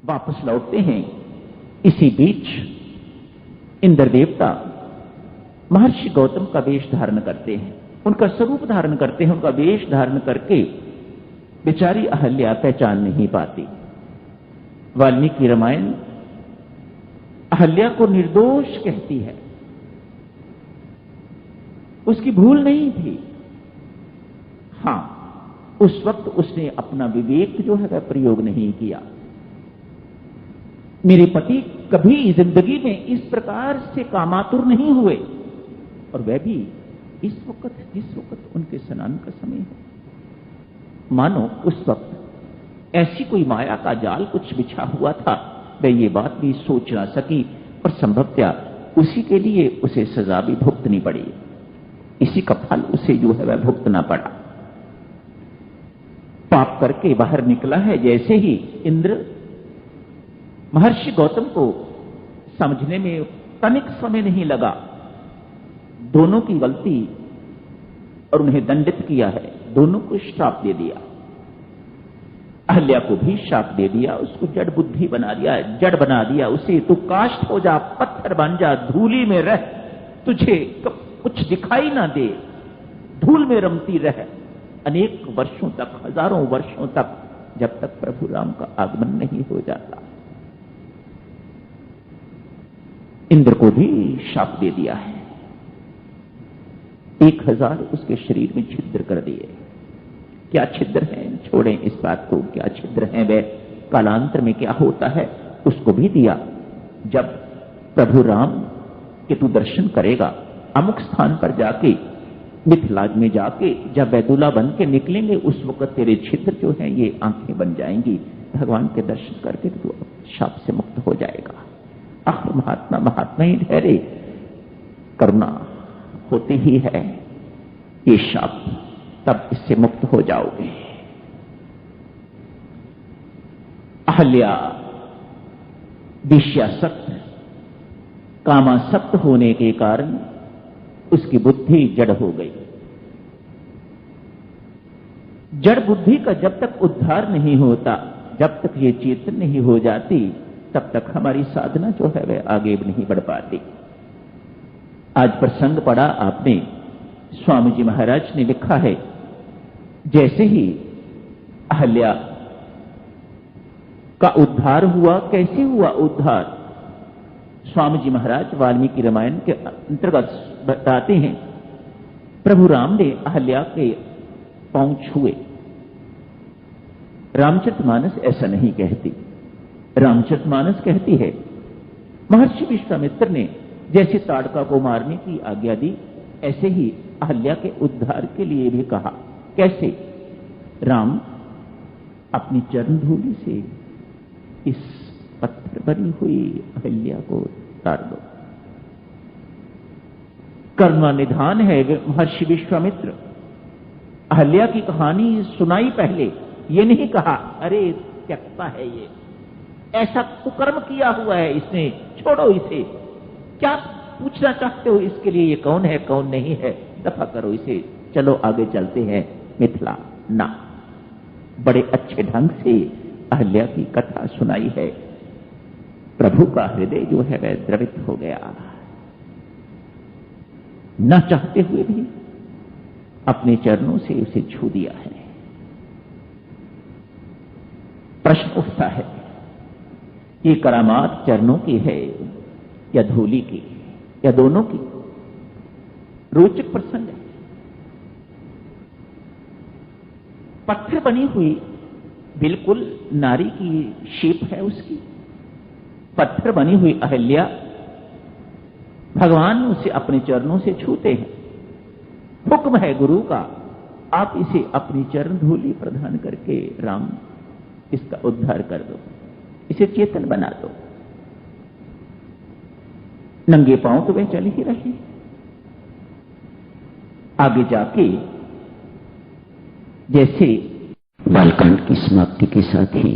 वापस लौटते हैं। इसी बीच इंद्र देवता महर्षि गौतम का वेश धारण करते हैं, उनका स्वरूप धारण करते हैं। उनका वेश धारण करके बेचारी अहल्या पहचान नहीं पाती। वाल्मीकि रामायण अहल्या को निर्दोष कहती है, उसकी भूल नहीं थी। हां, उस वक्त उसने अपना विवेक जो है वह प्रयोग नहीं किया। मेरे पति कभी जिंदगी में इस प्रकार से कामातुर नहीं हुए, और वह भी इस वक्त जिस वक्त उनके स्नान का समय है। मानो उस वक्त ऐसी कोई माया का जाल कुछ बिछा हुआ था, वह ये बात भी सोच ना सकी, और संभवतः उसी के लिए उसे सजा भी भुगतनी पड़ी। इसी का फल उसे जो है वह भुगतना पड़ा। पाप करके बाहर निकला है। जैसे ही इंद्र महर्षि गौतम को समझने में तनिक समय नहीं लगा, दोनों की गलती और उन्हें दंडित किया है, दोनों को श्राप दे दिया। अहल्या को भी श्राप दे दिया, उसको जड़ बुद्धि बना दिया, जड़ बना दिया उसे। तू काष्ठ हो जा, पत्थर बन जा, धूली में रह, तुझे कुछ दिखाई ना दे, धूल में रमती रह अनेक वर्षों तक, हजारों वर्षों तक, जब तक प्रभु राम का आगमन नहीं हो जाता। इंद्र को भी शाप दे दिया है। 1000 उसके शरीर में छिद्र कर दिए। क्या छिद्र हैं, छोड़ें इस बात को, क्या छिद्र हैं वे, कालांतर में क्या होता है उसको भी दिया। जब प्रभु राम के तू दर्शन करेगा, अमुक स्थान पर जाके, मिथिला में जाके जब बैदुला बन के निकलेंगे, उस वक्त तेरे छिद्र जो हैं ये आंखें बन जाएंगी। भगवान के दर्शन करके तू शाप से मुक्त हो जाएगा। आखिर महात्मा महात्मा ही ठहरे, करुणा होती ही है। ये शाप तब इससे मुक्त हो जाओगे। अहल्या विषयासक्त, कामासक्त होने के कारण उसकी बुद्धि जड़ हो गई। जड़ बुद्धि का जब तक उद्धार नहीं होता, जब तक ये चेतन नहीं हो जाती, तब तक हमारी साधना जो है वह आगे नहीं बढ़ पाती। आज प्रसंग पढ़ा आपने, स्वामी जी महाराज ने लिखा है, जैसे ही अहल्या का उद्धार हुआ, कैसे हुआ उद्धार, स्वामी जी महाराज वाल्मीकि रामायण के अंतर्गत बताते हैं। प्रभु राम ने अहल्या के पांव छुए। रामचरितमानस ऐसा नहीं कहती। रामचरितमानस कहती है, महर्षि विश्वामित्र ने जैसे ताड़का को मारने की आज्ञा दी, ऐसे ही अहल्या के उद्धार के लिए भी कहा। कैसे? राम अपनी चरण धूलि से इस पत्थर बनी हुई अहल्या को उतार दो। कर्म निधान है महर्षि विश्वामित्र। अहल्या की कहानी सुनाई पहले, ये नहीं कहा अरे त्यक्ता है ये, ऐसा कुकर्म किया हुआ है इसने, छोड़ो इसे, क्या पूछना चाहते हो इसके लिए, ये कौन है कौन नहीं है, दफा करो इसे, चलो आगे चलते हैं मिथिला। ना, बड़े अच्छे ढंग से अहल्या की कथा सुनाई है। प्रभु का हृदय जो है वह द्रवित हो गया। न चाहते हुए भी अपने चरणों से उसे छू दिया है। प्रश्न उठता है, ये करामात चरणों की है या धूलि की या दोनों की? रोचक प्रसंग है। पत्थर बनी हुई बिल्कुल नारी की शेप है उसकी, पत्थर बनी हुई अहल्या, भगवान उसे अपने चरणों से छूते हैं। हुक्म है गुरु का, आप इसे अपनी चरण धूलि प्रदान करके राम इसका उद्धार कर दो, इसे चेतन बना दो। नंगे पांव तो वे चल ही रहे। आगे जाके जैसे बालकांड की समाप्ति के साथ ही